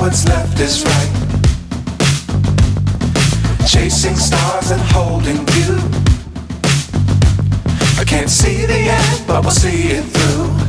what's left is right. Chasing stars and holding you. I can't see the end, but we'll see it through.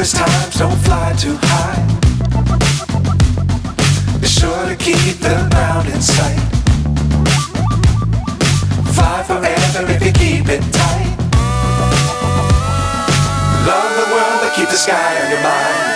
Times don't fly too high. Be sure to keep the ground in sight. Fly forever if you keep it tight. Love the world but keep the sky on your mind.